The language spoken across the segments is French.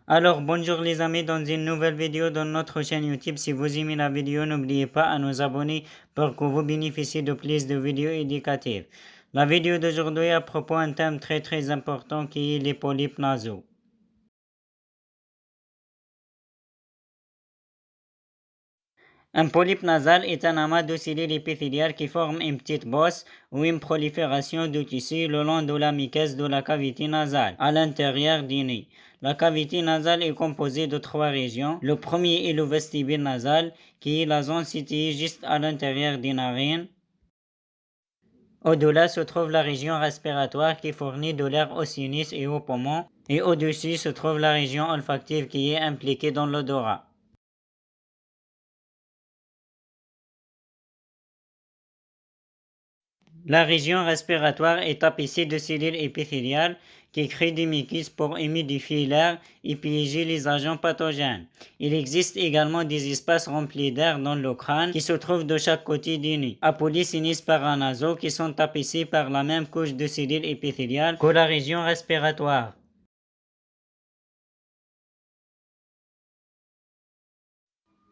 Alors bonjour les amis, dans une nouvelle vidéo dans notre chaîne YouTube. Si vous aimez la vidéo, n'oubliez pas à nous abonner pour que vous bénéficiez de plus de vidéos éducatives. La vidéo d'aujourd'hui est à propos d'un thème très important qui est les polypes nasaux. Un polype nasal est un amas de cellules épithéliales qui forment une petite bosse ou une prolifération de tissus le long de la muqueuse de la cavité nasale, à l'intérieur du nez. La cavité nasale est composée de trois régions. Le premier est le vestibule nasal, qui est la zone située juste à l'intérieur des narines. Au-delà se trouve la région respiratoire qui fournit de l'air aux sinus et aux poumons. Et au-dessus se trouve la région olfactive qui est impliquée dans l'odorat. La région respiratoire est tapissée de cellules épithéliales qui créent des muqueuses pour humidifier l'air et piéger les agents pathogènes. Il existe également des espaces remplis d'air dans le crâne qui se trouvent de chaque côté du nez, appelés sinus paranasaux, qui sont tapissés par la même couche de cellules épithéliales que la région respiratoire.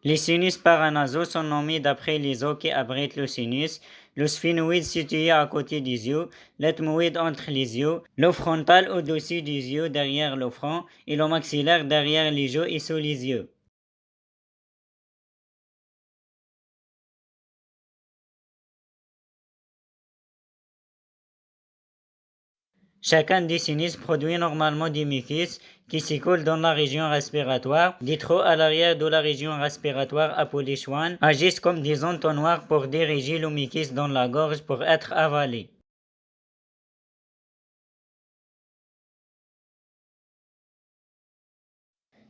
Les sinus paranasaux sont nommés d'après les os qui abritent le sinus, le sphénoïde situé à côté des yeux, l'ethmoïde entre les yeux, le frontal au-dessus des yeux derrière le front et le maxillaire derrière les yeux et sous les yeux. Chacun des sinus produit normalement des muqueuses qui s'écoulent dans la région respiratoire. Des trous à l'arrière de la région respiratoire appelés schwann agissent comme des entonnoirs pour diriger le muqueuse dans la gorge pour être avalé.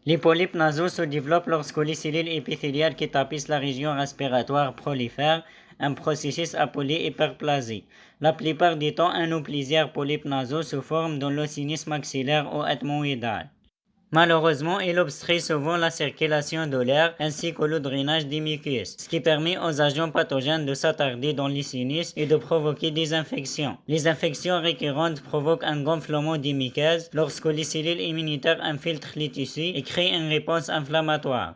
Les polypes nasaux se développent lorsque les cellules épithéliales qui tapissent la région respiratoire prolifèrent, un processus appelé hyperplasie. La plupart du temps, un ou plusieurs polypes nasaux se forment dans le sinus maxillaire ou ethmoïdal. Malheureusement, il obstrue souvent la circulation de l'air ainsi que le drainage des muqueuses, ce qui permet aux agents pathogènes de s'attarder dans les sinus et de provoquer des infections. Les infections récurrentes provoquent un gonflement des muqueuses lorsque les cellules immunitaires infiltrent les tissus et créent une réponse inflammatoire.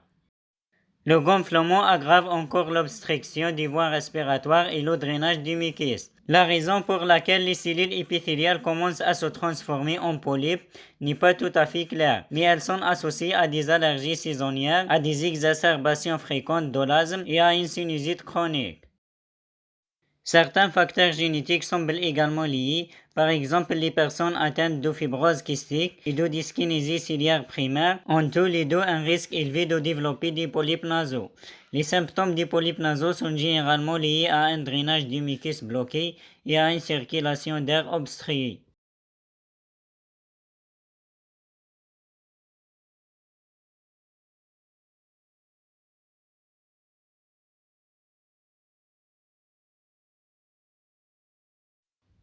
Le gonflement aggrave encore l'obstruction des voies respiratoires et le drainage du muqueuse. La raison pour laquelle les cellules épithéliales commencent à se transformer en polypes n'est pas tout à fait claire, mais elles sont associées à des allergies saisonnières, à des exacerbations fréquentes de l'asthme et à une sinusite chronique. Certains facteurs génétiques semblent également liés, par exemple les personnes atteintes de fibrose kystique et de dyskinésie ciliaire primaire ont tous les deux un risque élevé de développer des polypes nasaux. Les symptômes des polypes nasaux sont généralement liés à un drainage du mucus bloqué et à une circulation d'air obstruée.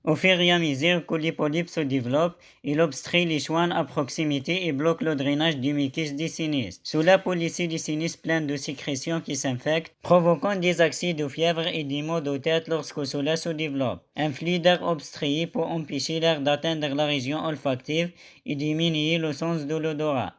Au fur et à mesure que les polypes se développent, il obstrue les schwanns à proximité et bloque le drainage du mucus des sinus. Cela peut laisser des sinus pleins de sécrétions qui s'infectent, provoquant des accès de fièvre et des maux de tête lorsque cela se développe. Un flux d'air obstrué peut empêcher l'air d'atteindre la région olfactive et diminuer le sens de l'odorat.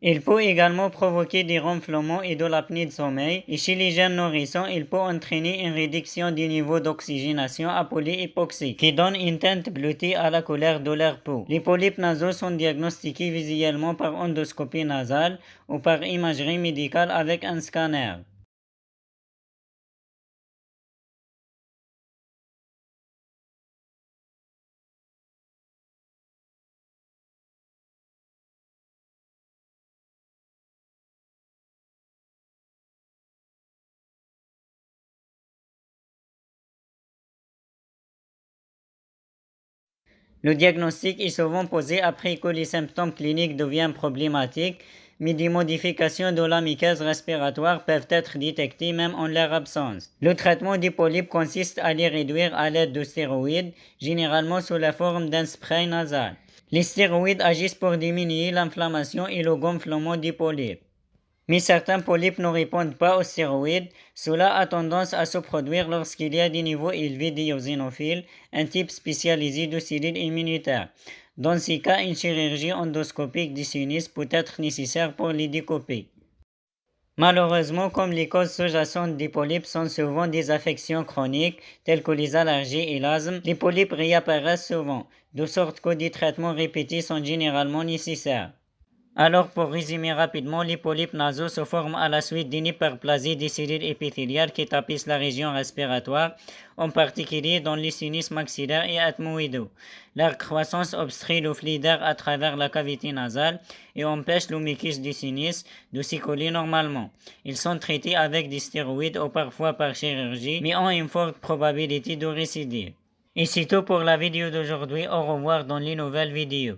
Il peut également provoquer des ronflements et de l'apnée de sommeil, et chez les jeunes nourrissons, il peut entraîner une réduction du niveau d'oxygénation appelée hypoxie, qui donne une teinte bleutée à la couleur de leur peau. Les polypes nasaux sont diagnostiqués visuellement par endoscopie nasale ou par imagerie médicale avec un scanner. Le diagnostic est souvent posé après que les symptômes cliniques deviennent problématiques, mais des modifications de la muqueuse respiratoire peuvent être détectées même en leur absence. Le traitement des polypes consiste à les réduire à l'aide de stéroïdes, généralement sous la forme d'un spray nasal. Les stéroïdes agissent pour diminuer l'inflammation et le gonflement du polype. Mais certains polypes ne répondent pas aux stéroïdes. Cela a tendance à se produire lorsqu'il y a des niveaux élevés d'éosinophiles, un type spécialisé de cellules immunitaires. Dans ces cas, une chirurgie endoscopique du sinus peut être nécessaire pour les découper. Malheureusement, comme les causes sous-jacentes des polypes sont souvent des affections chroniques, telles que les allergies et l'asthme, les polypes réapparaissent souvent, de sorte que des traitements répétés sont généralement nécessaires. Alors, pour résumer rapidement, les polypes nasaux se forment à la suite d'une hyperplasie des cellules épithéliales qui tapissent la région respiratoire, en particulier dans les sinus maxillaires et ethmoïdaux. Leur croissance obstrue le flux d'air à travers la cavité nasale et empêche le mucus du sinus de s'y coller normalement. Ils sont traités avec des stéroïdes ou parfois par chirurgie, mais ont une forte probabilité de récidive. Et c'est tout pour la vidéo d'aujourd'hui. Au revoir dans les nouvelles vidéos.